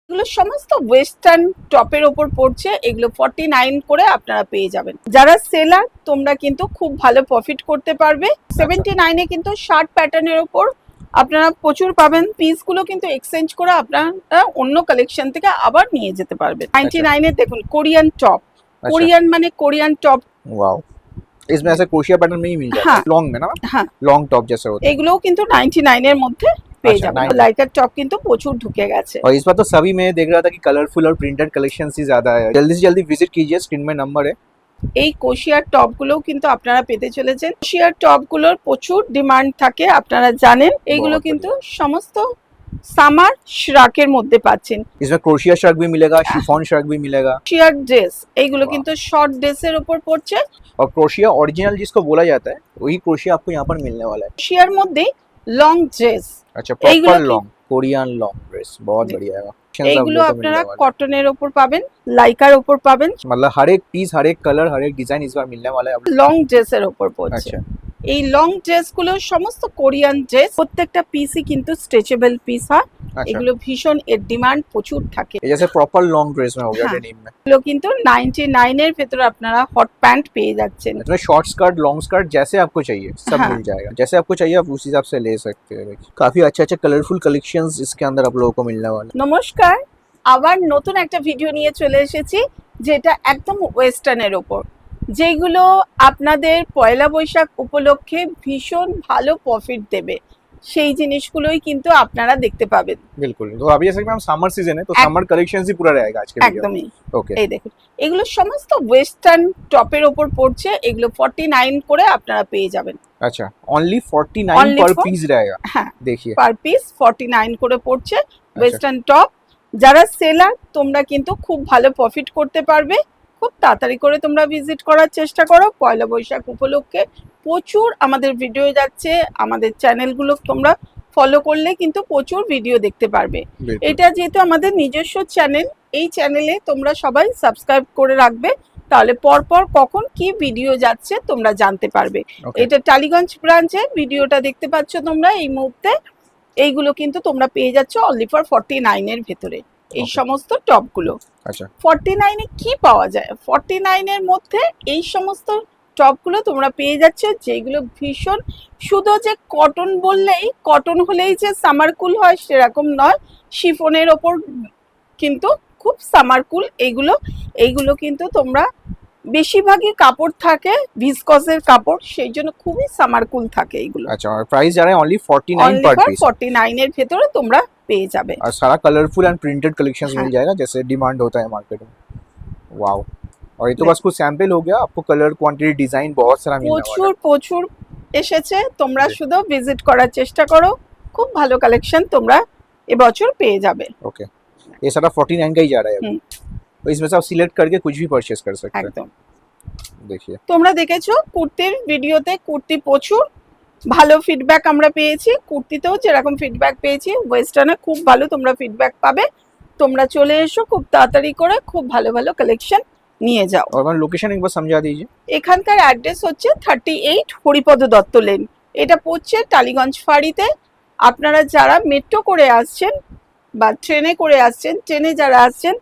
এগুলো সমস্ত ওয়েস্টার্ন টপের ওপর পড়ছে। এগুলো 49 করে আপনারা পেয়ে যাবেন। যারা সেলার তোমরা কিন্তু খুব ভালো প্রফিট করতে পারবে। 79 এ কিন্তু শার্ট প্যাটার্নের ওপর আপনারা প্রচুর পাবেন। পিসগুলো কিন্তু এক্সচেঞ্জ করে আপনারা অন্য কালেকশন থেকে আবার নিয়ে যেতে পারবেন। 99 এ দেখুন কোরিয়ান টপ, कोरियन माने कोरियन टॉप। वाओ, इसमें ऐसे क्रोशिया पैटर्न में ही मिल जाता है लॉन्ग में ना। हाँ, लॉन्ग टॉप जैसे होता है। এগুলোও কিন্তু 99 এর মধ্যে পেয়ে যাবেন। লাইকার টপ কিন্তু প্রচুর ঢুকে গেছে। और इस बार तो सभी में देख रहा था कि कलरफुल और प्रिंटेड कलेक्शंस ही ज्यादा है। जल्दी से जल्दी विजिट कीजिए, स्क्रीन में नंबर है। এই কোশিয়ার টপগুলোও কিন্তু আপনারা পেতে চলেছেন। কোশিয়ার টপগুলোর প্রচুর ডিমান্ড থাকে, আপনারা জানেন। এইগুলো কিন্তু সমস্ত সামার শ্রাকের মধ্যে পাচ্ছেন। इसमें क्रोशिया श्रग भी मिलेगा, शिफॉन श्रग भी मिलेगा। কোশিয়ার ড্রেস এইগুলো কিন্তু শর্ট ড্রেসের উপর পড়ছে। और क्रोशिया ओरिजिनल जिसको बोला जाता है वही क्रोशिया आपको यहाँ पर मिलने वाला है। কোশিয়ার মধ্যে লং ড্রেস, अच्छा, proper long Korean long dress, बहुत बढ़िया है। এইগুলো আপনারা কটনের উপর পাবেন, লাইকার উপর পাবেন। मतलब हर एक पीस, हर एक कलर, हर एक डिजाइन इस बार मिलने वाला है। লং ড্রেসের উপর পড়ছে। अच्छा, এই লং ড্রেসগুলো সমস্ত কোরিয়ান ড্রেস, প্রত্যেকটা পিসই কিন্তু স্ট্রেচেবল পিস হয়। এগুলো ভীষণ এর ডিমান্ড প্রচুর থাকে। जैसे प्रॉपर लॉन्ग ड्रेस में हो गया डेनिम में। এগুলো কিন্তু 99 এর ভেতরে আপনারা হট প্যান্ট পেয়ে যাচ্ছেন। इसमें शॉर्ट स्कर्ट, लॉन्ग स्कर्ट जैसे आपको चाहिए सब हाँ। मिल जाएगा। जैसे आपको चाहिए आप उस हिसाब से ले सकते हैं। काफी अच्छे अच्छे कलरफुल कलेक्शंस इसके अंदर आप लोगों को मिलने वाले। নমস্কার, আবার নতুন একটা ভিডিও নিয়ে চলে এসেছি, যেটা একদম ওয়েস্টার্নের ওপর, যেগুলো আপনাদের পয়লা বৈশাখ উপলক্ষে ভীষণ ভালো প্রফিট দেবে। সেই জিনিসগুলোই কিন্তু আপনারা দেখতে পাবেন। बिल्कुल, तो अभी जैसे कि मैम समर सीजन है तो समर कलेक्शंस ही पूरा रहेगा आज के वीडियो में। একদমই। ओके, এই দেখুন, এগুলো সমস্ত ওয়েস্টার্ন টপের ওপর পড়ছে। এগুলো 49 করে আপনারা পেয়ে যাবেন। अच्छा, ओनली 49 Only पर for- पीस रहेगा। হ্যাঁ, देखिए, পার পিস 49 করে পড়ছে ওয়েস্টার্ন টপ। যারা সেলার তোমরা কিন্তু খুব ভালো প্রফিট করতে পারবে। খুব তাড়াতাড়ি করে তোমরা ভিজিট করার চেষ্টা করো। পয়লা বৈশাখ উপলক্ষে প্রচুর আমাদের ভিডিও যাচ্ছে। আমাদের চ্যানেলগুলো তোমরা ফলো করলে কিন্তু প্রচুর ভিডিও দেখতে পারবে। बिल्कुल। এটা যেহেতু আমাদের নিজস্ব চ্যানেল, এই চ্যানেলে তোমরা সবাই সাবস্ক্রাইব করে রাখবে, তাহলে পরপর কখন কি ভিডিও যাচ্ছে তোমরা জানতে পারবে। Okay, এটা টালিগঞ্জ ব্রাঞ্চে ভিডিওটা দেখতে পাচ্ছ তোমরা এই মুহূর্তে। এইগুলো কিন্তু তোমরা পেয়ে যাচ্ছ অনলি ফর 49 এর ভেতরে এই Okay. সমস্ত টপগুলো। अच्छा, 49 এ কি পাওয়া যায়? 49 এর মধ্যে এই সমস্ত টপগুলো তোমরা পেয়ে যাচ্ছ, যেগুলো ভীষণ, শুধু যে কটন বললেই, কটন হলেই যে সামার কুল হয় সেরকম নয়। শিফনের ওপর কিন্তু খুব সামার কুল। এইগুলো কিন্তু তোমরা, বেশিরভাগই কাপড় থাকে ভিসকসের কাপড়, সেই জন্য খুবই সামার কুল থাকে এইগুলো। अच्छा, और प्राइस जा रहा है ओनली 49 অনলি पर ফর पीस। 49 এর ভেতরে তোমরা পেয়ে যাবে। और सारा कलरफुल एंड प्रिंटेड कलेक्शंस हाँ। मिल जाएगा जैसे डिमांड होता है मार्केट में। वाओ, और ये तो बस कुछ सैंपल हो गया, आपको कलर, क्वांटिटी, डिजाइन बहुत सारा मिलने वाला প্রচুর প্রচুর এসেছে। তোমরা জি। শুধু ভিজিট করার চেষ্টা করো। খুব ভালো কালেকশন তোমরা এবছর পেয়ে যাবে। है। ओके, ये सारा 49 का ही जा रहा है अभी। हम्म। तो इसमें से आप सिलेक्ट करके कुछ भी परचेस कर सकते हैं। একদম। देखिए, তোমরা দেখেছো কুর্তির ভিডিওতে, কুর্তি প্রচুর ভালো ফিডব্যাক আমরা পেয়েছি। কুর্তিতেও যেরকম ফিডব্যাক পেয়েছি, ওয়েস্টার্নে খুব ভালো তোমরা ফিডব্যাক পাবে। তোমরা চলে এসো খুব তাড়াতাড়ি করে, খুব ভালো ভালো কালেকশন নিয়ে যাও। और मैम लोकेशन एक बार समझा दीजिए। এখানকার অ্যাড্রেস হচ্ছে 38 হরিপদ দত্ত লেন। এটা পড়ছে টালিগঞ্জ ফাঁড়িতে। আপনারা যারা মেট্রো করে আসছেন বা ট্রেনে করে আসছেন, ট্রেনে যারা আসছেন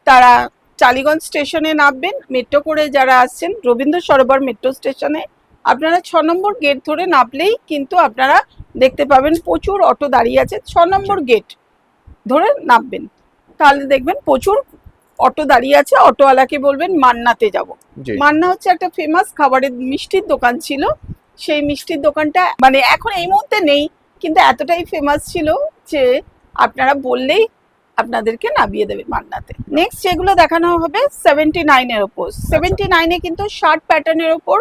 তারা টালিগঞ্জ স্টেশনে নামবেন। মেট্রো করে যারা আসছেন রবীন্দ্র সরোবর মেট্রো স্টেশনে আপনারা 6 নম্বর গেট ধরে নামলেই কিন্তু আপনারা দেখতে পাবেন প্রচুর অটো দাঁড়িয়ে আছে। 6 নম্বর গেট ধরে নামবেন, তাহলে দেখবেন প্রচুর অটো দাঁড়িয়ে আছে। অটোওয়ালাকে বলবেন মান্নাতে যাব। जी, মান্না হচ্ছে একটা ফেমাস খাবারের মিষ্টির দোকান ছিল। সেই মিষ্টির দোকানটা মানে এখন এই মুহূর্তে নেই, কিন্তু এতটাই ফেমাস ছিল যে আপনারা বললেই আপনাদেরকে নামিয়ে দেবে মান্নাতে। নেক্সট যেগুলো দেখানো হবে 79 এর ওপর। 79 এ কিন্তু শার্ট প্যাটার্নের ওপর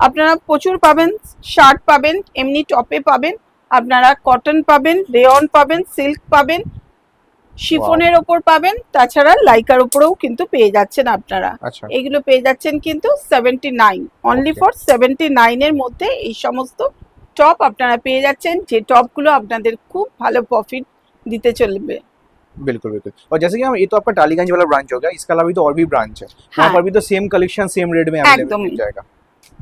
আপনারা প্রচুর পাবেন। শার্ট পাবেন, এমনি টপে পাবেন, আপনারা কটন পাবেন, রেয়ন পাবেন, সিল্ক পাবেন, শিফনের ওপর পাবেন, তাছাড়া লাইকার ওপরেও কিন্তু পেয়ে যাচ্ছেন আপনারা। अच्छा, এগুলো পেয়ে যাচ্ছেন কিন্তু 79, অনলি Okay. ফর 79 এর মধ্যে এই সমস্ত টপ আপনারা পেয়ে যাচ্ছেন, যে টপগুলো আপনাদের খুব ভালো প্রফিট দিতে চলবে। बिल्कुल बिल्कुल। और जैसे कि हम, ये तो आपका टालीगंज वाला ब्रांच हो गया, इसके अलावा भी तो और भी ब्रांच है, वहाँ हाँ। पर भी तो सेम कलेक्शन सेम रेट में अवेलेबल एकदम मिल ही। जाएगा।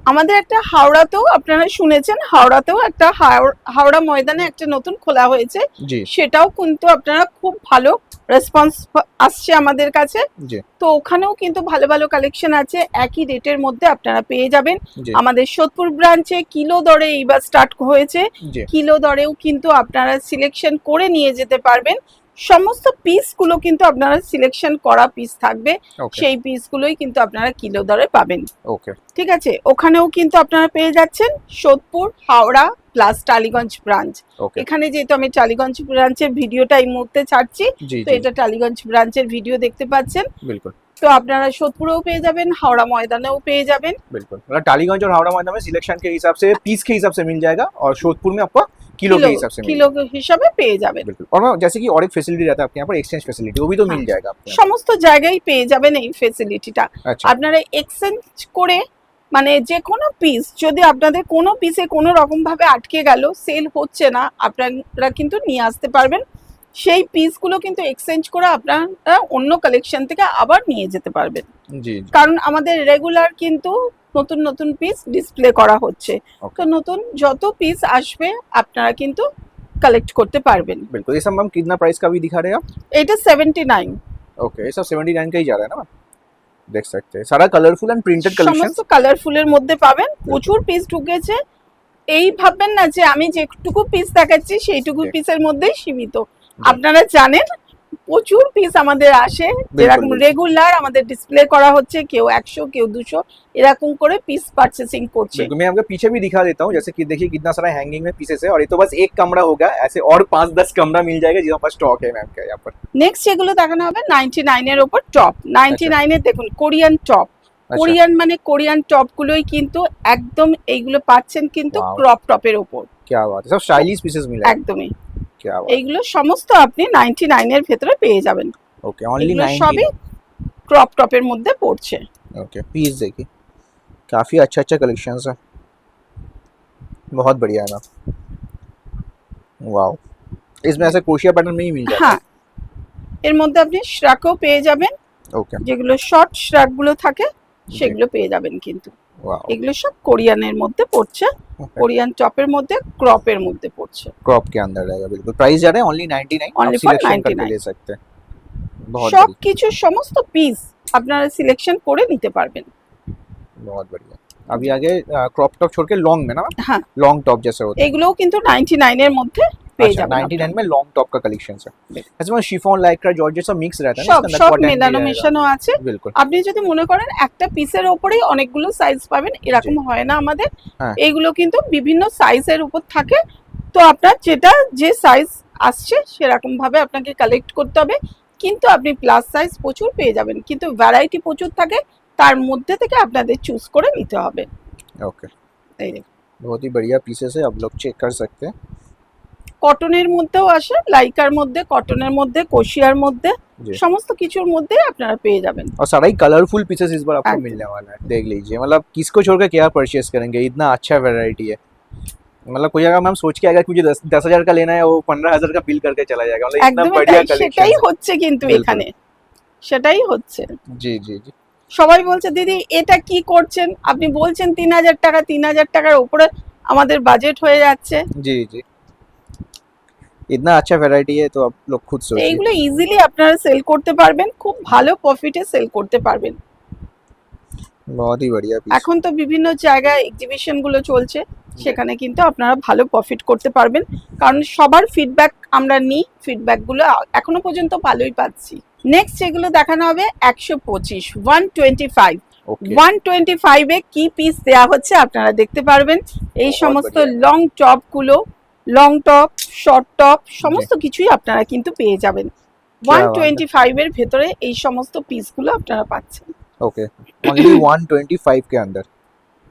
আমাদের একটা হাওড়াতেও, আপনারা শুনেছেন হাওড়াতেও একটা হাওড়া ময়দানে একটা নতুন খোলা হয়েছে, जी, সেটাও কিন্তু আপনারা খুব ভালো রেসপন্স আসছে আমাদের কাছে। জি তো ওখানেও কিন্তু ভালো ভালো কালেকশন আছে, একই রেটের মধ্যে আপনারা পেয়ে যাবেন। জি আমাদের সোদপুর ব্রাঞ্চে কিলো দরে এইবার স্টার্ট হয়েছে, জি কিলো দরেও কিন্তু আপনারা সিলেকশন করে নিয়ে যেতে পারবেন। সমস্ত পিসগুলো কিন্তু আপনারা সিলেকশন করা পিস থাকবে, ওকে সেই পিসগুলোই কিন্তু আপনারা কিলো দরে পাবেন। ওকে ঠিক আছে, ওখানেও কিন্তু আপনারা পেয়ে যাচ্ছেন সোদপুর, হাওড়া প্লাস টালিগঞ্জ ব্রাঞ্চ। ওকে এখানে যেহেতু আমি টালিগঞ্জ ব্রাঞ্চের ভিডিওটা এই মুহূর্তে ছাড়ছি, জি তো জি এটা টালিগঞ্জ ব্রাঞ্চের ভিডিও দেখতে পাচ্ছেন। बिल्कुल তো আপনারা সোদপুরেও পেয়ে যাবেন, হাওড়া ময়দানেও পেয়ে যাবেন। बिल्कुल मतलब टालीगंज और हावड़ा मैदान में सिलेक्शन के हिसाब से पीस के हिसाब से मिल जाएगा और जोधपुर में आपका किलो के हिसाब से मिल কিলো হিসাবে পেয়ে যাবেন। जाएगा बिल्कुल। और मैम जैसे कि और एक फैसिलिटी रहता है आपके यहाँ पर एक्सचेंज फैसिलिटी, वो भी तो मिल हाँ। जाएगा आपके यहाँ সমস্ত জায়গায় পেয়ে যাবেন এই ফেসিলিটিটা। पर। अच्छा আপনারা এক্সচেঞ্জ করে, মানে যে কোনো পিস যদি আপনাদের কোনো পিসে কোনো রকম ভাবে আটকে গেল, সেল হচ্ছে না, আপনারা কিন্তু নিয়ে আসতে পারবেন। সেই পিসগুলো কিন্তু এক্সচেঞ্জ করে আপনারা অন্য কালেকশন থেকে আবার নিয়ে যেতে পারবেন, जी जी কারণ আমাদের রেগুলার কিন্তু নতুন নতুন পিস ডিসপ্লে করা হচ্ছে। ओके তো নতুন যত পিস আসবে আপনারা কিন্তু কালেক্ট করতে পারবেন। बिल्कुल। ये सब मैम कितना प्राइस का भी दिखा रहे हैं आप? এটা 79। ओके ये सब 79 का ही जा रहा है ना मैम, देख सकते हैं सारा कलरफुल एंड प्रिंटेड कलेक्शन। সমস্ত কালারফুলের মধ্যে পাবেন, প্রচুর পিস ঢুকেছে। এই ভাববেন না যে আমি যেটুকু পিস দেখাচ্ছি সেইটুকু জি। পিসের মধ্যেই সীমিত। আপনারা জানেন প্রচুর পিস আমাদের আসে, যেরকম बिल्कुल। রেগুলার আমাদের ডিসপ্লে করা হচ্ছে, কেউ 100 কেউ 200 এরকম করে পিস পারচেসিং করছে। बिल्कुल मैं आपके पीछे भी दिखा देता हूँ, जैसे कि देखिए कितना सारा हैंगिंग में पीसेस है और ये तो बस एक कमरा होगा, ऐसे और 5-10 कमरा मिल जाएगा जिसका पास स्टॉक है मैम का यहाँ पर। নেক্সট যেগুলো দেখানো হবে 99 এর উপর টপ। 99 এর দেখুন কোরিয়ান টপ, अच्छा কোরিয়ান মানে কোরিয়ান টপগুলোই কিন্তু একদম এইগুলো পাচ্ছেন কিন্তু Wow. ক্রপ টপের উপর, क्या बात है, सब स्टाइलिश पीसेस मिला है। একদমই। क्या बात এইগুলো সমস্ত আপনি 99 এর ভেতরে পেয়ে যাবেন। ओके ओनली এগুলো 90। সবই ক্রপ টপের মধ্যে পড়ছে। ओके पीस देखिए काफी अच्छा अच्छा कलेक्शंस है, बहुत बढ़िया है ना। वाओ इसमें ऐसे क्रोशिया पैटर्न में ही मिल जाता হ্যাঁ, এর মধ্যে আপনি শ্রাকও পেয়ে যাবেন, है। ओके যেগুলো শর্ট শ্রাক গুলো থাকে সেগুলো পেয়ে যাবেন কিন্তু। वाओ এগুলো সব কোরিয়ানের মধ্যে পড়ছে, কোরিয়ান টপের মধ্যে ক্রপের মধ্যে পড়ছে। क्रॉप के अंदर रहेगा बिल्कुल। प्राइस जा रहा है ओनली 99, आप Only for सिलेक्शन करके 99 ले सकते हैं। बहुत সব बढ़िया কিছু সমস্ত পিস আপনারা সিলেকশন করে নিতে পারবেন। बहुत बढ़िया। अभी आगे क्रॉप टॉप छोड़ के लॉन्ग में ना, হ্যাঁ, लॉन्ग टॉप जैसे होता है। এগুলোও কিন্তু 99 এর মধ্যে পেয়ে अच्छा যাবেন 99 में लॉन्ग टॉप का कलेक्शन है। ऐसे में शिफॉन लाइक्रा जॉर्जेट सब मिक्स रहता है ना, সব इसके अंदर সব cotton भी মেলানো रहेगा। মেশানো আছে। बिल्कुल আপনি যদি মনে করেন একটা পিসের ওপরেই অনেকগুলো সাইজ পাবেন, এরকম হয় না আমাদের। হ্যাঁ। এইগুলো কিন্তু বিভিন্ন সাইজের উপর থাকে, তো আপনার যেটা যে সাইজ আসছে সেরকম ভাবে আপনাকে কালেক্ট করতে হবে। কিন্তু আপনি প্লাস সাইজ প্রচুর পেয়ে যাবেন, কিন্তু ভ্যারাইটি প্রচুর থাকে, তার মধ্যে থেকে আপনাদের চুজ করে নিতে হবে। ओके এই দেখুন, बहुत ही बढ़िया पीसेस है, आप लोग चेक कर सकते हैं। কটনের মধ্যেও আসে, লাইকার মধ্যে, কটনের মধ্যে, কোশিয়ার মধ্যে, जी সমস্ত কিছুর মধ্যে আপনারা পেয়ে যাবেন। और सारा ही कलरफुल पीसेस इस बार आपको एकदम। मिलने वाला है, देख लीजिए। मतलब किसको छोड़ के क्या परचेस करेंगे, इतना अच्छा वैरायटी है। मतलब कोई अगर मैम सोच के अगर मुझे 10,000 का लेना है, वो 15,000 का बिल करके चला जाएगा। मतलब इतना একদমই बढ़िया তাই, সেটাই कलेक्शन। হচ্ছে কিন্তু बिल्कुल। এখানে, সেটাই হচ্ছে। जी जी जी সবাই বলছে দিদি এটা কি করছেন, আপনি বলছেন 3000 টাকা, 3000 টাকার উপরে আমাদের বাজেট হয়ে যাচ্ছে। जी जी इतना अच्छा वैरायटी है तो आप लोग खुद তো सोचिए। এইগুলো ইজিলি আপনারা সেল করতে পারবেন, খুব ভালো প্রফিটে সেল করতে পারবেন। बहुत ही बढ़िया पीस। এখন তো বিভিন্ন জায়গায় এক্সিবিশন গুলো চলছে, সেখানে কিন্তু আপনারা ভালো প্রফিট করতে পারবেন, কারণ সবার ফিডব্যাক আমরা নিই, ফিডব্যাক গুলো এখনো পর্যন্ত ভালোই পাচ্ছি। নেক্সট যেগুলো দেখানো হবে 125 125 ओके 125 এ কি পিস দেয়া হচ্ছে আপনারা দেখতে পারবেন। এই बहुत সমস্ত बढ़िया। লং টপ গুলো, লং টপ, শর্ট টপ, সমস্ত কিছুই আপনারা কিন্তু পেয়ে যাবেন। বাত है। 125 এর ভেতরে এই সমস্ত পিসগুলো আপনারা পাচ্ছেন। ओके ओनली 125 के अंदर,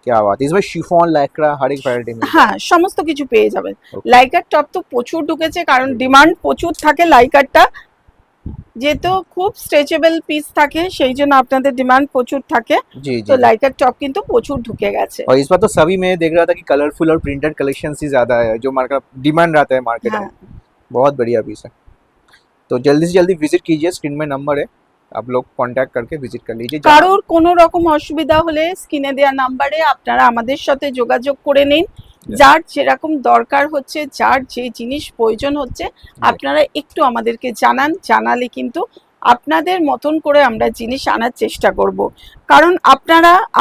क्या बात है। इसमें शिफॉन लाइक्रा हर एक वैरायटी में। হ্যাঁ, সমস্ত কিছু পেয়ে যাবেন। Okay. লাইকার টপ তো প্রচুর ঢুকেছে, কারণ ডিমান্ড প্রচুর থাকে লাইকারটা, যেহেতু খুব স্ট্রেচেবল পিস থাকে, সেই জন্য আপনাদের ডিমান্ড প্রচুর থাকে। जी তো जी লাইকার টপ কিন্তু প্রচুর ঢুকে গেছে। और इस बार तो सभी में देख रहा था कि कलरफुल और प्रिंटेड कलेक्शन ही ज्यादा है, जो मार्केट डिमांड रहता है मार्केट হ্যাঁ, में। बहुत बढ़िया पीस है, तो जल्दी से जल्दी विजिट कीजिए, स्क्रीन में नंबर है, आप लोग कांटेक्ट करके विजिट कर लीजिए। কারোর কোনো রকম অসুবিধা হলে স্ক্রিনে দেওয়া নাম্বারে আপনারা আমাদের সাথে যোগাযোগ করে নিন। যার যেরকম দরকার হচ্ছে, যার যে জিনিস প্রয়োজন হচ্ছে, আপনারা একটু আমাদেরকে জানালে কিন্তু আপনাদের মতন করে আমরা জিনিস আনার চেষ্টা করব। কারণ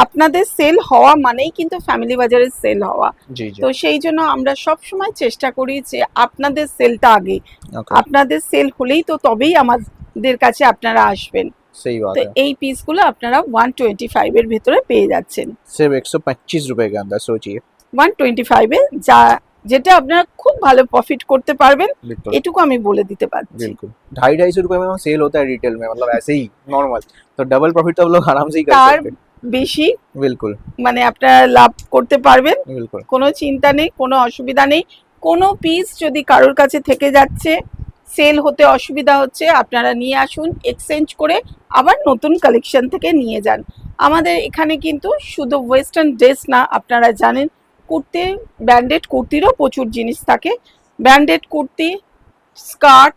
আপনাদের সেল হওয়া মানেই কিন্তু ফ্যামিলি বাজারের সেল হওয়া। जी जी তো সেই জন্য আমরা সব সময় চেষ্টা করি যে আপনাদের সেলটা আগে, ओके আপনাদের সেল হলেই তো তবেই আমাদের কাছে আপনারা আসবেন। सही बात তো है। এই পিসগুলো আপনারা 125 এর ভেতরে পেয়ে যাচ্ছেন। सिर्फ 125 रुपए के अंदर सोचिए। 125 এ যেটা আপনারা খুব ভালো প্রফিট করতে পারবেন, बिल्कुल এটুকু আমি বলে দিতে পারছি। बिल्कुल 250-250 रुपए में सेल होता है रिटेल में, मतलब ऐसे ही नॉर्मल। तो डबल प्रॉफिट तो आप लोग आराम से ही कर তার सकते हैं। বেশি बिल्कुल মানে আপনারা লাভ করতে পারবেন, बिल्कुल কোনো চিন্তা নেই, কোনো অসুবিধা নেই। কোনো পিস যদি কারোর কাছে থেকে যাচ্ছে, সেল হতে অসুবিধা হচ্ছে, আপনারা নিয়ে আসুন, এক্সচেঞ্জ করে আবার নতুন কালেকশন থেকে নিয়ে যান। আমাদের এখানে কিন্তু শুধু ওয়েস্টার্ন ড্রেস না, আপনারা জানেন কুর্তি, ব্র্যান্ডেড কুর্তিরও প্রচুর জিনিস থাকে। ব্র্যান্ডেড কুর্তি, স্কার্ট,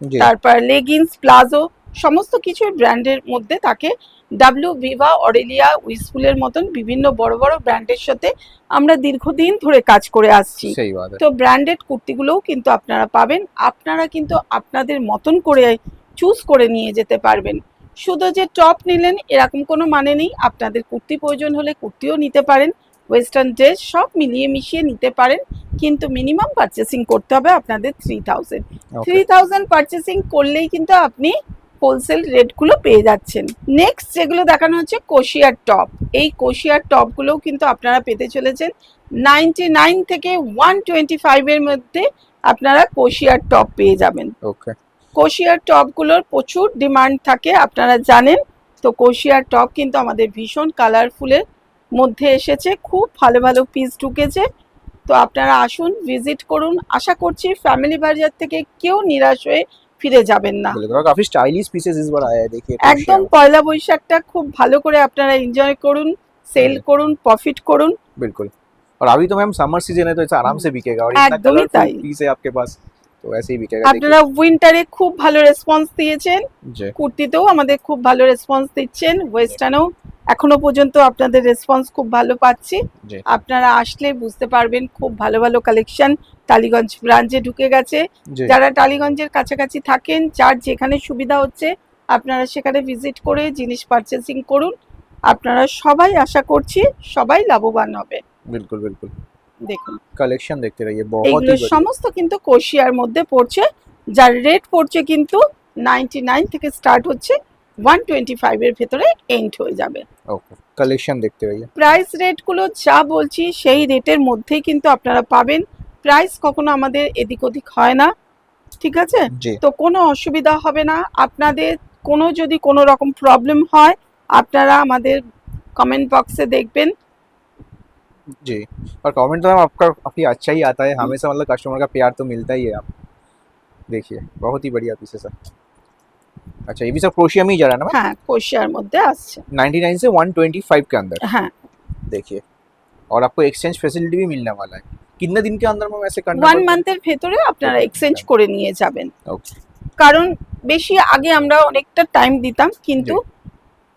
जी তারপর লেগিংস, প্লাজো, সমস্ত কিছু ব্র্যান্ডের মধ্যে থাকে। ডাব্লিউ, ভিভা, অরেলিয়া, উইসফুলের মতন বিভিন্ন বড় বড় ব্র্যান্ডের সাথে আমরা দীর্ঘদিন ধরে কাজ করে আসছি। सही बात है। তো ব্র্যান্ডেড কুর্তিগুলোও কিন্তু আপনারা পাবেন। আপনারা কিন্তু আপনাদের মতন করে চুজ করে নিয়ে যেতে পারবেন। শুধু যে টপ নিলেন এরকম কোনো মানে নেই, আপনাদের কুর্তি প্রয়োজন হলে কুর্তিও নিতে পারেন, ওয়েস্টার্ন ড্রেস সব মিলিয়ে মিশিয়ে নিতে পারেন। কিন্তু মিনিমাম পারচেসিং করতে হবে আপনাদের 3000। ओके 3000 পারচেসিং করলেই কিন্তু আপনি হোলসেল রেটগুলো পেয়ে যাচ্ছেন। নেক্সট যেগুলো দেখানো হচ্ছে কোশিয়ার টপ। এই কোশিয়ার টপগুলোও কিন্তু আপনারা পেতে চলেছেন 99 থেকে 125 এর মধ্যে আপনারা কোশিয়ার টপ পেয়ে যাবেন। ओके কোশিয়ার টপগুলোর প্রচুর ডিমান্ড থাকে, আপনারা জানেন। তো কোশিয়ার টপ কিন্তু আমাদের ভীষণ কালারফুলের মধ্যে এসেছে, খুব ভালো ভালো পিস ঢুকেছে। তো আপনারা আসুন, ভিজিট করুন। আশা করছি ফ্যামিলি বাজার থেকে কেউ নিরাশ হয়ে ফিরে যাবেন না। बिल्कुल और काफी स्टाइलिश पीसेस इस बार आया है, देखिए একদম कोशिया। পয়লা বৈশাখটা খুব ভালো করে আপনারা এনজয় করুন, সেল করুন, প্রফিট করুন। बिल्कुल और अभी तो मैम समर सीजन है तो ऐसा आराम से बिकेगा और इतना एकदम ही कलरफुल ताई। पीस है आपके पास तो ऐसे ही बिकेगा। আপনারা উইন্টারে খুব ভালো রেসপন্স দিয়েছেন, देखिए जी কুর্তিতেও আমাদের খুব ভালো রেসপন্স দিচ্ছেন, ওয়েস্টার্নেও এখনো পর্যন্ত আপনাদের রেসপন্স খুব ভালো পাচ্ছি। जी আপনারা আসলে বুঝতে পারবেন খুব ভালো ভালো কালেকশন টালিগঞ্জ ব্রাঞ্চে ঢুকে গেছে। जी যারা টালিগঞ্জের কাছাকাছি থাকেন, যার যেখানে সুবিধা হচ্ছে আপনারা সেখানে ভিজিট করে জিনিস পারচেসিং করুন। আপনারা সবাই, আশা করছি সবাই লাভবান হবে। बिल्कुल बिल्कुल দেখুন कलेक्शन देखते रहिए, बहुत এইগুলো ही बढ़िया। সমস্ত কিন্তু কোশিয়ার মধ্যে পড়ছে, যার রেট পড়ছে কিন্তু 99 থেকে স্টার্ট হচ্ছে, 125 এর ভেতরে এন্ড হয়ে যাবে। ओके कलेक्शन देखते रहिए। প্রাইস রেটগুলো যা বলছি সেই রেটের মধ্যেই কিন্তু আপনারা পাবেন। প্রাইস কখনো আমাদের এদিক ওদিক হয় না, ঠিক আছে? जी তো কোনো অসুবিধা হবে না। আপনাদের যদি কোনো রকম প্রবলেম হয়, আপনারা আমাদের কমেন্ট বক্সে দেখবেন। जी और कमेंट तो मैम आपका काफी अच्छा ही आता है हमेशा, मतलब कस्टमर का प्यार तो मिलता ही है। आप देखिए बहुत ही बढ़िया पीसेस है। अच्छा ये भी सब क्रोशिया में ही जा रहा है ना मैम? হ্যাঁ, কোশিয়ার মধ্যে আসছে। 99 से 125 के अंदर হ্যাঁ, देखिए और आपको एक्सचेंज फैसिलिटी भी मिलने वाला है। कितने दिन के अंदर मैम ऐसे करना 1 पड़ता है? মান্থের ভেতরে আপনারা এক্সচেঞ্জ করে নিয়ে যাবেন। ओके কারণ বেশি আগে আমরা অনেকটা টাইম দিতাম, কিন্তু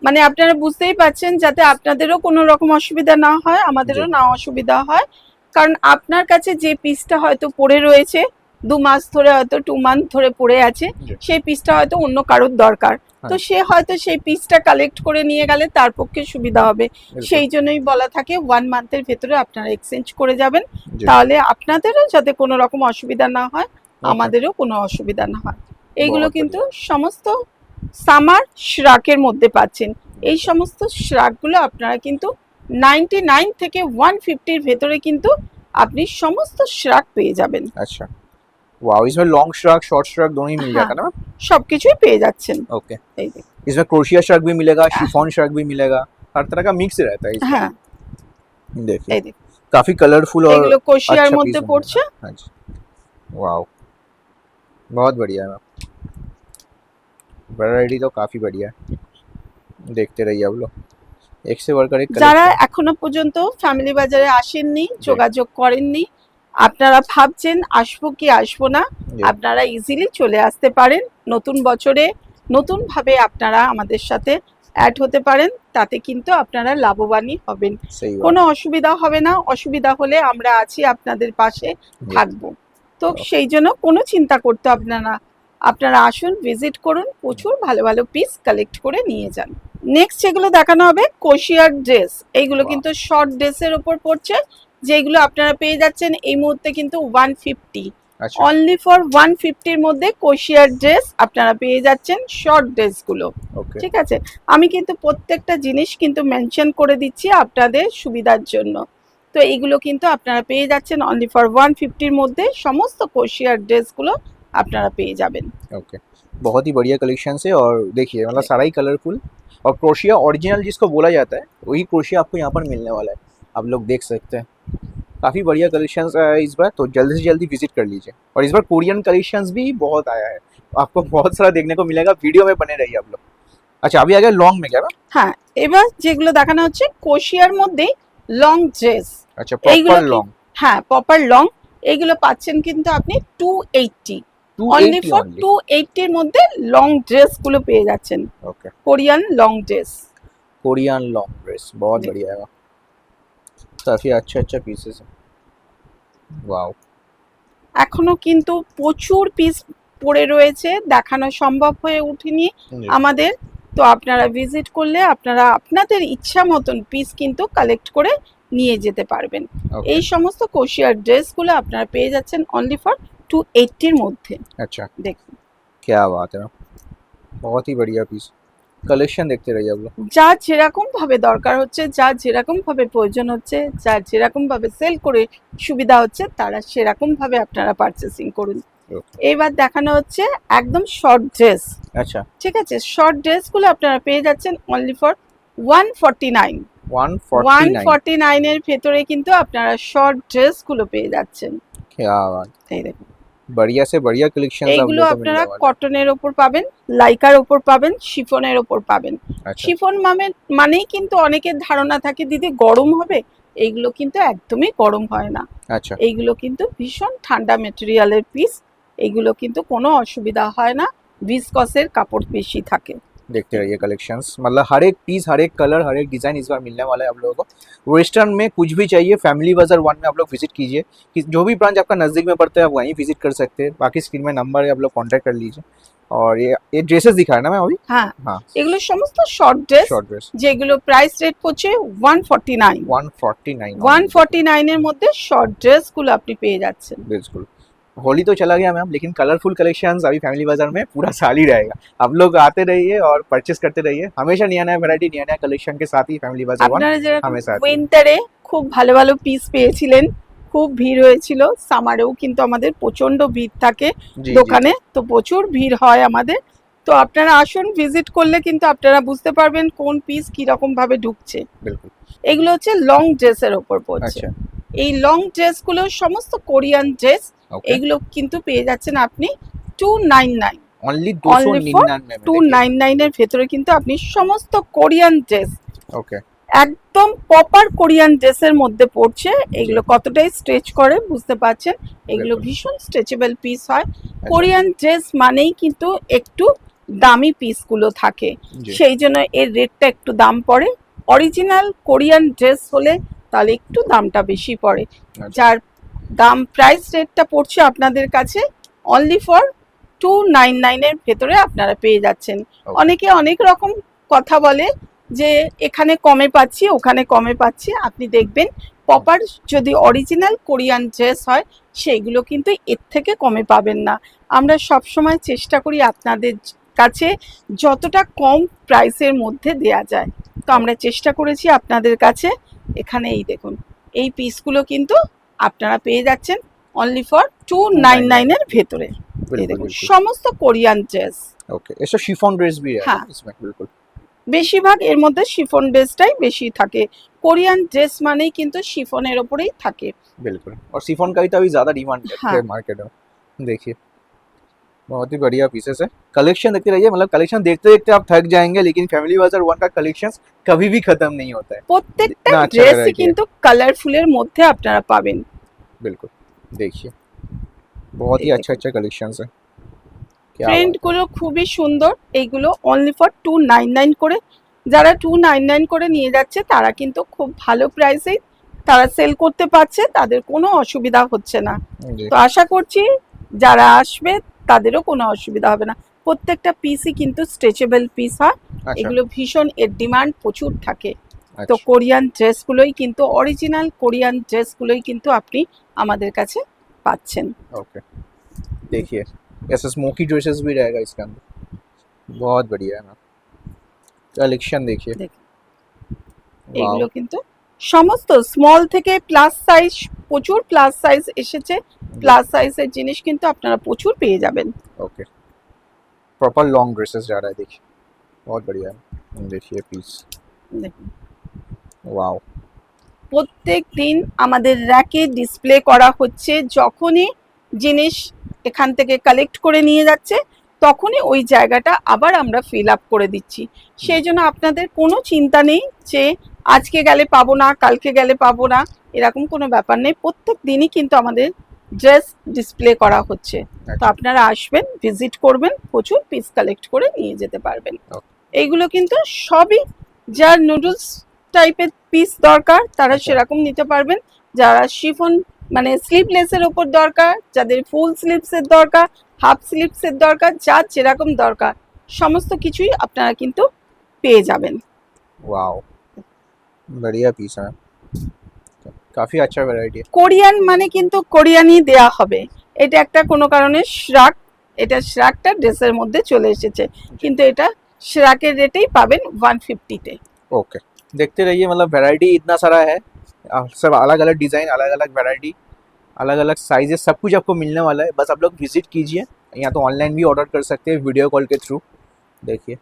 মানে আপনারা বুঝতেই পারছেন, যাতে আপনাদেরও কোনো রকম অসুবিধা না হয়, আমাদেরও জি। না অসুবিধা হয়। কারণ আপনার কাছে যে পিসটা হয়তো পড়ে রয়েছে 2 মাস ধরে, হয়তো 2 মান্থ ধরে পড়ে আছে, জি। সেই পিসটা হয়তো অন্য কারোর দরকার। তো হ্যাঁ। সে হয়তো সেই পিসটা কালেক্ট করে নিয়ে গেলে তার পক্ষে সুবিধা হবে। बिल्कुल। সেই জন্যই বলা থাকে 1 মান্থের ভেতরে আপনারা এক্সচেঞ্জ করে যাবেন, জি। তাহলে আপনাদেরও যাতে কোনো রকম অসুবিধা না হয়, আমাদেরও কোনো অসুবিধা না হয়। এইগুলো বহুত কিন্তু সমস্ত সামার শ্রাকের মধ্যে পাচ্ছেন। এই সমস্ত শ্রাকগুলো আপনারা কিন্তু 99 থেকে 150 এর ভেতরে কিন্তু আপনি সমস্ত শ্রাক পেয়ে যাবেন। अच्छा वाओ इसमें लॉन्ग श्रग शॉर्ट श्रग दोनों ही मिल जाता है ना मैम? সবকিছুই পেয়ে যাচ্ছেন। ओके এই দেখুন। इसमें क्रोशिया श्रग भी मिलेगा, शिफॉन श्रग भी मिलेगा, हर तरह का मिक्स रहता है इसमें। হ্যাঁ, देखिए এই দেখুন, काफी कलरफुल और এগুলো কোশিয়ার अच्छा মধ্যে पीस পড়ছে। हाँ जी वाओ बहुत बढ़िया है मैम, वैरायटी तो काफी बढ़िया है। देखते रहिए आप लोग, एक से बढ़कर एक যারা collection। এখনো পর্যন্ত ফ্যামিলি বাজারে আসেননি, যোগাযোগ করেননি, আপনারা ভাবছেন আসবো কি আসবো না, जी আপনারা ইজিলি চলে আসতে পারেন। নতুন বছরে নতুনভাবে আপনারা আমাদের সাথে অ্যাড হতে পারেন, তাতে কিন্তু আপনারা লাভবানই হবেন। सही बात কোনো অসুবিধা হবে না, অসুবিধা হলে আমরা আছি আপনাদের পাশে থাকবো। তো সেই জন্য কোনো চিন্তা করতে হবে না, আপনারা আসুন, ভিজিট করুন, প্রচুর ভালো ভালো পিস কালেক্ট করে নিয়ে যান। নেক্সট যেগুলো দেখানো হবে কোশিয়ার ড্রেস, এইগুলো Wow. কিন্তু শর্ট ড্রেসের ওপর পড়ছে, যেগুলো আপনারা পেয়ে যাচ্ছেন এই মুহূর্তে কিন্তু 150, अच्छा অনলি ফর 150-র মধ্যে কোশিয়ার ড্রেস আপনারা পেয়ে যাচ্ছেন, শর্ট ড্রেসগুলো। ओके ঠিক আছে, আমি কিন্তু প্রত্যেকটা জিনিস কিন্তু মেনশন করে দিচ্ছি আপনাদের সুবিধার জন্য। তো এইগুলো কিন্তু আপনারা পেয়ে যাচ্ছেন অনলি ফর 150-র মধ্যে, সমস্ত কোশিয়ার ড্রেসগুলো আপনারা পেয়ে যাবেন। ओके बहुत ही बढ़िया कलेक्शन है। और देखिए मतलब सारा ही कलरफुल और क्रोशिया ओरिजिनल जिसको बोला जाता है वही क्रोशिया आपको यहाँ पर मिलने वाला है, आप लोग देख सकते हैं। काफ़ी बढ़िया कलेक्शंस आया है इस बार, तो जल्दी से जल्दी विजिट कर लीजिए। और इस बार कोरियन कलेक्शंस भी बहुत आया है, आपको बहुत सारा देखने को मिलेगा, वीडियो में बने रहिए आप लोग। अच्छा अभी आ गया लॉन्ग में क्या मैम? হ্যাঁ, এবার যেগুলো দেখানো হচ্ছে কোশিয়ার মধ্যে লং ড্রেস, अच्छा এইগুলো प्रॉपर কি- लॉन्ग হ্যাঁ প্রপার লং, এইগুলো পাচ্ছেন কিন্তু আপনি 280, অনলি 280 ফর only 280-র মধ্যে লং ড্রেসগুলো পেয়ে যাচ্ছেন, okay Korean long dress. Korean long dress बहुत जी। बढ़िया है, काफ़ी अच्छा अच्छा पीसेस है। वाओ এখনো কিন্তু প্রচুর পিস পড়ে রয়েছে, দেখানো সম্ভব হয়ে ওঠেনি আমাদের। তো আপনারা ভিজিট করলে আপনারা আপনাদের ইচ্ছা মতন পিস কিন্তু কালেক্ট করে নিয়ে যেতে পারবেন। ओके এই সমস্ত কোশিয়ার ড্রেসগুলো আপনারা পেয়ে যাচ্ছেন অনলি ফর 280-র মধ্যে। अच्छा দেখুন, क्या बात है, बहुत ही बढ़िया पीस कलेक्शन देखते रहिए आप लोग। যা যেরকম ভাবে দরকার হচ্ছে, যা যেরকম ভাবে প্রয়োজন হচ্ছে, যা যেরকম ভাবে সেল করে সুবিধা হচ্ছে, তারা সেরকম ভাবে আপনারা পারচেসিং করুন। এবার দেখানো হচ্ছে একদম শর্ট ড্রেস। अच्छा ঠিক আছে, শর্ট ড্রেসগুলো আপনারা পেয়ে যাচ্ছেন অনলি ফর 149, 149 149-এর ভেতরে কিন্তু আপনারা শর্ট ড্রেসগুলো পেয়ে যাচ্ছেন। क्या बात, এই দেখুন, बढ़िया से बढ़िया कलेक्शन आप এইগুলো लोग को আপনারা मिलने वाला কটনের ওপর পাবেন, লাইকার ওপর পাবেন, শিফনের ওপর পাবেন। है। अच्छा শিফন মানেই কিন্তু অনেকের ধারণা থাকে দিদি গরম হবে, এইগুলো কিন্তু একদমই গরম হয় না, अच्छा এইগুলো কিন্তু ভীষণ ঠান্ডা মেটেরিয়ালের পিস, এইগুলো কিন্তু কোনো অসুবিধা হয় না, ভিসকসের কাপড় বেশি থাকে। देखते रहिए कलेक्शंस, मतलब हर एक पीस हर एक कलर हर एक डिजाइन इस बार मिलने वाला है आप लोगों को। वेस्टर्न में कुछ भी चाहिए फैमिली बाजार 1 में आप लोग विजिट कीजिए, कि जो भी ब्रांच आपका नज़दीक में पड़ता है आप वहीं विजिट कर सकते हैं। बाकी स्क्रीन में नंबर है, आप लोग कांटेक्ट कर लीजिए। और ये ड्रेसेस दिखा है ना मैं अभी, হ্যাঁ, हाँ এগুলো সমস্ত শর্ট ড্রেস, शॉर्ट ड्रेस যেগুলো প্রাইস রেট পড়ছে 149, 149 149-এর মধ্যে শর্ট ড্রেসগুলো আপনি পেয়ে যাচ্ছেন। बिल्कुल। होली तो चला गया मैम, लेकिन कलरफुल कलेक्शंस अभी फैमिली बाजार में पूरा साल ही रहेगा। आप लोग आते रहिए और परचेस करते रहिए, हमेशा नया नया वैरायटी नया नया कलेक्शन के साथ ही फैमिली बाजार 1 আপনারা যেরকম हमेशा आते हैं। উইন্টারে খুব ভালো ভালো পিস পেয়েছিলেন, খুব ভিড় হয়েছিল, সামারেও কিন্তু আমাদের প্রচন্ড ভিড় থাকে जी দোকানে, তো প্রচুর ভিড় হয় আমাদের। তো আপনারা আসুন, ভিজিট করলে কিন্তু আপনারা বুঝতে পারবেন কোন পিস কি রকম ভাবে ঢুকছে। जी बिल्कुल। এগুলো হচ্ছে লং ড্রেসের ওপর পড়ছে, अच्छा এই লং ড্রেসগুলো সমস্ত কোরিয়ান ড্রেস, ओके এইগুলো কিন্তু পেয়ে যাচ্ছেন আপনি 299, ओनली Only for 299 में 299-এর ভেতরে কিন্তু আপনি সমস্ত কোরিয়ান ড্রেস, ओके একদম প্রপার কোরিয়ান ড্রেসের মধ্যে পড়ছে। এগুলো কতটাই স্ট্রেচ করে বুঝতে পারছেন, এগুলো बिल्कुल। ভীষণ স্ট্রেচেবল পিস হয়। কোরিয়ান ড্রেস মানেই কিন্তু একটু দামি পিসগুলো থাকে, जी সেই জন্য এর রেটটা একটু দাম পড়ে। অরিজিনাল কোরিয়ান ড্রেস হলে তাহলে একটু দামটা বেশি পড়ে, अच्छा যার দাম প্রাইস রেটটা পড়ছে আপনাদের কাছে অনলি ফর 299-এর ভেতরে আপনারা পেয়ে যাচ্ছেন। Okay. অনেকে অনেক রকম কথা বলে যে এখানে কমে পাচ্ছি ওখানে কমে পাচ্ছি, আপনি দেখবেন প্রপার যদি অরিজিনাল কোরিয়ান ড্রেস হয় সেইগুলো কিন্তু এর থেকে কমে পাবেন না। আমরা সব সময় চেষ্টা করি আপনাদের কাছে যতটা কম প্রাইসের মধ্যে দেয়া যায়, তো আমরা চেষ্টা করেছি আপনাদের কাছে। এখানে এই দেখুন, এই পিসগুলো কিন্তু আপনারা পেয়ে যাচ্ছেন অনলি ফর 299-এর ভেতরে। এই बिल्कुल দেখুন बिल्कुल সমস্ত কোরিয়ান ড্রেস, ओके। ऐसा शिफॉन ड्रेस भी है हाँ। इसमें बिल्कुल বেশিরভাগ এর মধ্যে শিফন ড্রেসটাই বেশি থাকে। কোরিয়ান ড্রেস মানেই কিন্তু শিফনের ওপরেই থাকে। बिल्कुल। और शिफॉन का भी तो अभी ज्यादा डिमांड हाँ। है मार्केट में, देखिए बहुत ही बढ़िया पीसेस है। कलेक्शन देखते रहिए, मतलब कलेक्शन देखते देखते आप थक जाएंगे, लेकिन फैमिली बाजार 1 का कलेक्शन कभी भी खत्म नहीं होता है। প্রত্যেকটা না, আচ্ছা ড্রেসই variety है। কিন্তু কালারফুলের মধ্যে আপনারা পাবেন। बिल्कुल देखिए बहुत ही ये अच्छा अच्छा कलेक्शन है, क्या প্রিন্টগুলো খুবই সুন্দর, এইগুলো অনলি ফর 299 করে যারা 299 করে নিয়ে যাচ্ছে তারা কিন্তু খুব ভালো প্রাইসে তারা সেল করতে পারছে, তাদের কোনো অসুবিধা হচ্ছে না। জি তো আশা করছি যারা আসবে তাদেরও কোনো অসুবিধা হবে না। প্রত্যেকটা পিসই কিন্তু স্ট্রেচেবল পিস হয়, আচ্ছা এগুলো ভীষণ এর ডিমান্ড প্রচুর থাকে। তো আচ্ছা কোরিয়ান ড্রেসগুলোই কিন্তু অরিজিনাল কোরিয়ান ড্রেসগুলোই কিন্তু আপনি আমাদের কাছে পাচ্ছেন। ओके देखिए ऐसा स्मोकी ड्रेसेस भी रहेगा इसके अंदर, बहुत बढ़िया है ना कलेक्शन देखिए দেখুন, वाओ এইগুলো কিন্তু সমস্ত স্মল থেকে প্লাস সাইজ, প্রচুর প্লাস সাইজ এসেছে। প্লাস সাইজের জিনিস কিন্তু আপনারা প্রচুর পেয়ে যাবেন। ओके प्रॉपर लॉन्ग ड्रेसेस जा रहा है देखिए बहुत बढ़िया है देखिए पीस দেখুন, वाओ প্রত্যেক দিন আমাদের র্যাকে ডিসপ্লে করা হচ্ছে, যখনই জিনিস এখান থেকে কালেক্ট করে নিয়ে যাচ্ছে তখনই ওই জায়গাটা আবার আমরা ফিল আপ করে দিচ্ছি। সেই জন্য আপনাদের কোনো চিন্তা নেই যে আজকে গেলে পাবো না, কালকে গেলে পাবো না, এরকম কোনো ব্যাপার নেই। প্রত্যেক দিনই কিন্তু আমাদের ড্রেস ডিসপ্লে করা হচ্ছে। তো আপনারা আসবেন, ভিজিট করবেন, প্রচুর পিস কালেক্ট করে নিয়ে যেতে পারবেন। এইগুলো কিন্তু সবই যার নুডলস টাইপের পিস দরকার তারা আচ্ছা। সেরকম নিতে পারবেন। যারা শিফন মানে স্লিভলেসের ওপর দরকার, যাদের ফুল স্লিভসের দরকার, হাফ স্লিভসের দরকার, যার যেরকম দরকার সমস্ত কিছুই আপনারা কিন্তু পেয়ে যাবেন। वाओ बढ़िया पीस है काफी अच्छा वैरायटी है কোরিয়ান মানে কিন্তু কোরিয়ানই দেয়া হবে, এটা একটা কোনো কারণে শ্রাক, এটা শ্রাকটা ড্রেসের মধ্যে চলে এসেছে, কিন্তু এটা শ্রাকের রেটেই পাবেন 150-তে। ओके देखते रहिए मतलब वैरायटी इतना सारा है सब अलग अलग डिजाइन अलग अलग वैरायटी अलग अलग साइजेस सब कुछ आपको मिलने वाला है बस आप लोग विजिट कीजिए या तो ऑनलाइन भी ऑर्डर कर सकते हैं वीडियो कॉल के थ्रू देखिए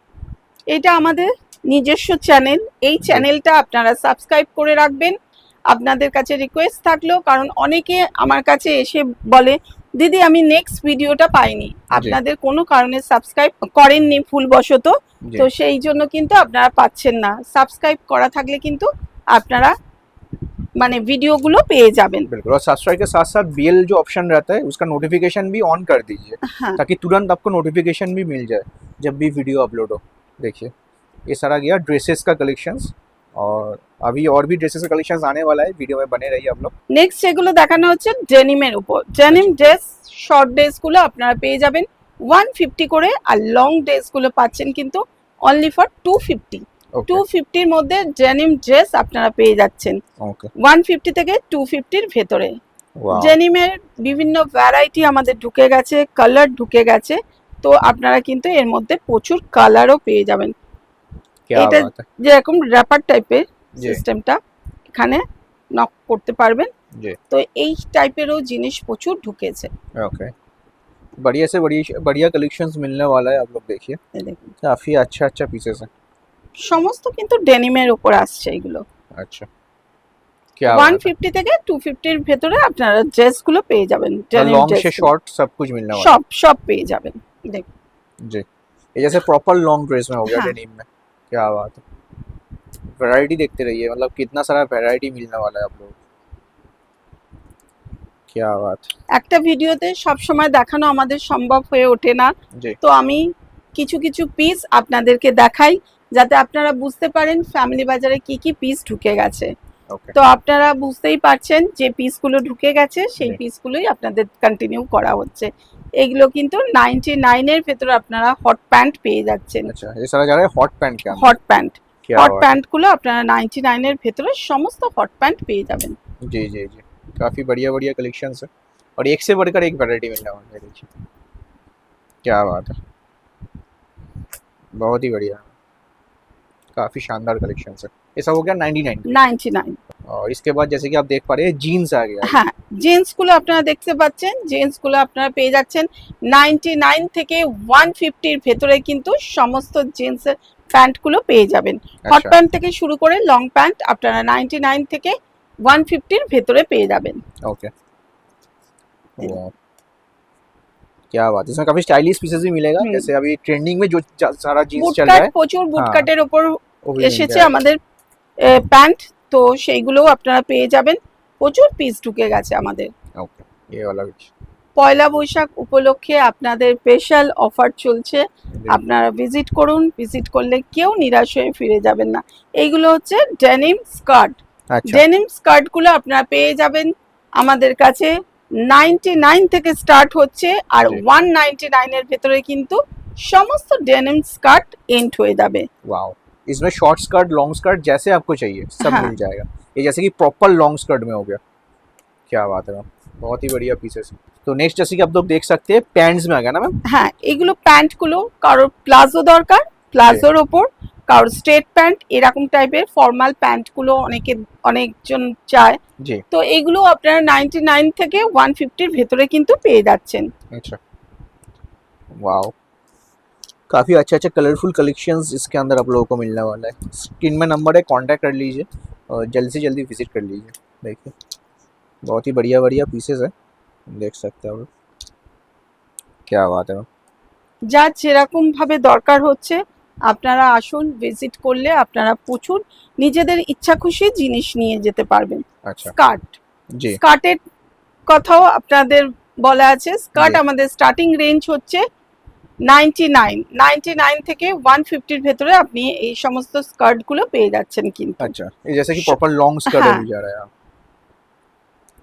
এটা আমাদের নিজস্ব চ্যানেল, এই চ্যানেলটা আপনারা সাবস্ক্রাইব করে রাখবেন। আপনাদের কাছে রিকোয়েস্ট থাকলো, কারণ অনেকে আমার কাছে এসে বলে দিদি আমি নেক্সট ভিডিওটা পাইনি, আপনাদের কোনো কারণে সাবস্ক্রাইব করেননি ভুলবশত, जी তো সেই জন্য কিন্তু আপনারা পাচ্ছেন না। সাবস্ক্রাইব করা থাকলে কিন্তু আপনারা মানে ভিডিওগুলো পেয়ে যাবেন। बिल्कुल और सब्सक्राइब के साथ साथ बेल जो ऑप्शन रहता है उसका नोटिफिकेशन भी ऑन कर दीजिए हाँ, ताकि तुरंत आपको नोटिफिकेशन भी मिल जाए जब भी वीडियो अपलोड हो देखिए ये सारा गया ड्रेसेस का कलेक्शंस और अभी और भी ड्रेसेस का कलेक्शंस आने वाला है वीडियो में बने रहिए आप लोग নেক্সট যেগুলো দেখানো হচ্ছে ডেনিমের উপর, ডেনিম ড্রেস, শর্ট ড্রেসগুলো আপনারা পেয়ে যাবেন 150 করে, আর লং ড্রেসগুলো পাচ্ছেন কিন্তু অনলি ফর 250। ओके 250-র মধ্যে ডেনিম ড্রেস আপনারা পেয়ে যাচ্ছেন ओके 150 থেকে 250-র ভেতরে। वाओ ডেনিমের বিভিন্ন ভ্যারাইটি আমাদের ঢুকে গেছে, কালার ঢুকে গেছে, তো আপনারা কিন্তু এর মধ্যে প্রচুর কালারও পেয়ে যাবেন। क्या এটা बात है যেরকম র্যাপার টাইপের जी সিস্টেমটা, এখানে নক করতে পারবেন, जी তো এই টাইপেরও জিনিস প্রচুর ঢুকেছে। ओके बढ़िया से बढ़िया कलेक्शंस मिलने वाला है आप लोग देखिए এই দেখুন, काफ़ी अच्छा अच्छा पीसेस हैं সমস্ত কিন্তু ডেনিমের উপর আসছে এগুলো। अच्छा क्या बात 150 থেকে 250-র ভেতরে আপনারা ড্রেসগুলো পেয়ে যাবেন, है ডেনিম लॉन्ग से ড্রেস शॉर्ट सब कुछ मिलने वाला সব সব পেয়ে যাবেন। দেখুন, है जी ये जैसे प्रॉपर लॉन्ग ड्रेस में हो गया हाँ। डेनिम में क्या बात है वैरायटी देखते रहिए मतलब कितना सारा वैरायटी मिलने वाला है आप लोग क्या बात একটা ভিডিওতে সব সময় দেখানো আমাদের সম্ভব হয়ে ওঠে না, जी তো আমি কিছু কিছু পিস আপনাদেরকে দেখাই যাতে আপনারা বুঝতে পারেন ফ্যামিলি বাজারে কি কি পিস ঢুকে গেছে। ओके তো আপনারা বুঝতেই পারছেন যে পিসগুলো ঢুকে গেছে সেই জি। পিসগুলোই আপনাদের কন্টিনিউ করা হচ্ছে। এগুলো কিন্তু 99-এর ভেতরে আপনারা হট প্যান্ট পেয়ে যাচ্ছেন। अच्छा ये सारा जा रहा है हॉट पैंट के अंदर হট প্যান্ট, क्या হট बात প্যান্টগুলো আপনারা 99-এর ভেতরে সমস্ত হট প্যান্ট পেয়ে যাবেন। है जी जी जी काफ़ी बढ़िया बढ़िया कलेक्शंस है और एक से बढ़कर एक वैरायटी मिलने वाली है देखिए क्या बात है बहुत ही बढ़िया काफ़ी शानदार कलेक्शंस है ये सब हो गया 99 99। और इसके बाद जैसे कि आप देख पा रहे हैं जीन्स आ गया है। হ্যাঁ, জিন্সগুলো আপনারা দেখতে পাচ্ছেন, জিন্সগুলো আপনারা পেয়ে যাচ্ছেন 99 থেকে 150-র ভেতরে কিন্তু সমস্ত জিন্সের প্যান্টগুলো পেয়ে যাবেন। হট अच्छा প্যান্ট থেকে শুরু করে লং প্যান্ট আপনারা 99 থেকে 150-র ভেতরে পেয়ে যাবেন। ओके वाह क्या बात है इसमें काफ़ी स्टाइलिश पीसेस भी मिलेगा हम्म। जैसे अभी ट्रेंडिंग में जो सारा जीन्स चल বুটকাট, रहा है প্রচুর हाँ, বুটকাটের ওপর वो भी मिल এসেছে जाएगा। আমাদের প্যান্ট, তো সেইগুলোও আপনারা পেয়ে যাবেন। প্রচুর পিস ঢুকে গেছে আমাদের। ओके ये वाला भी তো পয়লা বৈশাখ উপলক্ষে আপনাদের স্পেশাল অফার চলছে, আপনারা ভিজিট করুন, ভিজিট করলে কেউ নিরাশ হয়ে ফিরে যাবেন না। এইগুলো হচ্ছে ডেনিম স্কার্ট, আচ্ছা ডেনিম স্কার্টগুলো আপনারা পেয়ে যাবেন আমাদের কাছে 99 থেকে স্টার্ট হচ্ছে, আর জি। 199 এর ভেতরে কিন্তু সমস্ত ডেনিম স্কার্ট এন্ড হয়ে যাবে। वाओ, इसमें शॉर्ट स्कर्ट लॉन्ग स्कर्ट जैसे आपको चाहिए सब हाँ। मिल जाएगा। ये जैसे कि प्रॉपर लॉन्ग स्कर्ट में हो गया, क्या बात है मैम, बहुत ही बढ़िया पीसेस। तो नेक्स्ट जैसे कि आप लोग देख सकते हैं पैंट्स में आ गया ना मैम। হ্যাঁ, এগুলো প্যান্টগুলো কারোর প্লাজো দরকার, প্লাজোর ওপর কারোর স্ট্রেট প্যান্ট, এরকম টাইপের ফর্মাল প্যান্টগুলো অনেকজন চায়। जी তো এগুলো আপনারা 99 থেকে 150 ভেতরে কিন্তু পেয়ে যাচ্ছেন। अच्छा, वाओ, काफ़ी अच्छा अच्छा कलरफुल कलेक्शंस इसके अंदर आप लोगों को मिलने वाला है। स्क्रीन में नंबर है, कांटेक्ट कर लीजिए और जल्दी से जल्दी विजिट कर लीजिए। देखिए बहुत ही बढ़िया बढ़िया पीसेस है, देख सकते हो आप लोग। क्या बात है मैम। যার যেরকম ভাবে দরকার হচ্ছে আপনারা আসুন, ভিজিট করলে আপনারা প্রচুর নিজেদের ইচ্ছা খুশি জিনিস নিয়ে যেতে পারবেন। अच्छा স্কার্ট, जी স্কার্টের কথাও আপনাদের বলা আছে। স্কার্ট জি। আমাদের স্টার্টিং রেঞ্জ হচ্ছে 99 থেকে 150 ভেতরে আপনি এই সমস্ত স্কার্টগুলো পেয়ে যাচ্ছেন কিন্তু। अच्छा, ये जैसे कि प्रॉपर लॉन्ग स्कर्ट हाँ। अभी जा रहा है यहाँ।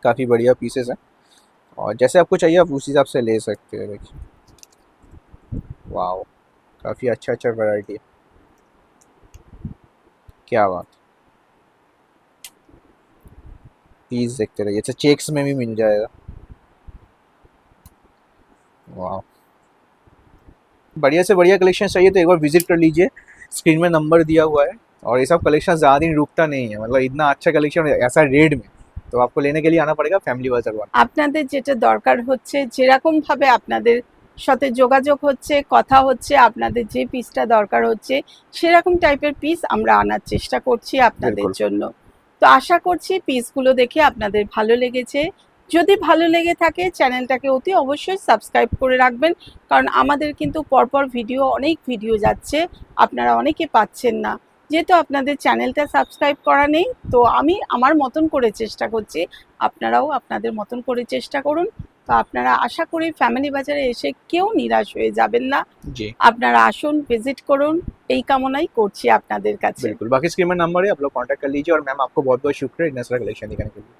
काफ़ी बढ़िया पीसेस हैं और जैसे आपको चाहिए आप उस हिसाब से ले सकते हैं। देखिए वाओ, काफ़ी अच्छा अच्छा वैरायटी है, क्या बात। पीस देखते रहिए, अच्छा चेक्स में भी मिल जाएगा। वाओ, बढ़िया से बढ़िया कलेक्शन चाहिए तो एक बार विजिट कर लीजिए, स्क्रीन में नंबर दिया हुआ है। और ये सब कलेक्शन ज़्यादा दिन रुकता नहीं है, मतलब इतना अच्छा कलेक्शन ऐसा रेट में तो आपको लेने के लिए आना पड़ेगा फैमिली बाजार वन। আপনাদের যেটা দরকার হচ্ছে, যেরকম ভাবে আপনাদের সাথে যোগাযোগ হচ্ছে, কথা হচ্ছে, আপনাদের যে পিসটা দরকার হচ্ছে সেরকম টাইপের পিস আমরা আনার চেষ্টা করছি আপনাদের बिल्कुल। জন্য। তো আশা করছি পিসগুলো দেখে আপনাদের ভালো লেগেছে। যদি ভালো লেগে থাকে চ্যানেলটাকে অতি অবশ্যই সাবস্ক্রাইব করে রাখবেন, কারণ আমাদের কিন্তু পরপর অনেক ভিডিও যাচ্ছে, আপনারা অনেকে পাচ্ছেন না। যেহেতু আপনাদের চ্যানেলটা সাবস্ক্রাইব করা নেই, তো আমি আমার মতন করে চেষ্টা করছি, আপনারাও আপনাদের মতন করে চেষ্টা করুন। তো আপনারা আশা করি ফ্যামিলি বাজারে এসে কেউ নিরাশ হয়ে যাবেন না। जी আপনারা আসুন, ভিজিট করুন, এই কামনাই করছি আপনাদের কাছে। बिल्कुल, बाकी स्क्रीन में नंबर है, आप लोग कांटेक्ट कर लीजिए। और मैम आपको बहुत बहुत शुक्रिया इतना सारा कलेक्शन दिखाने के लिए।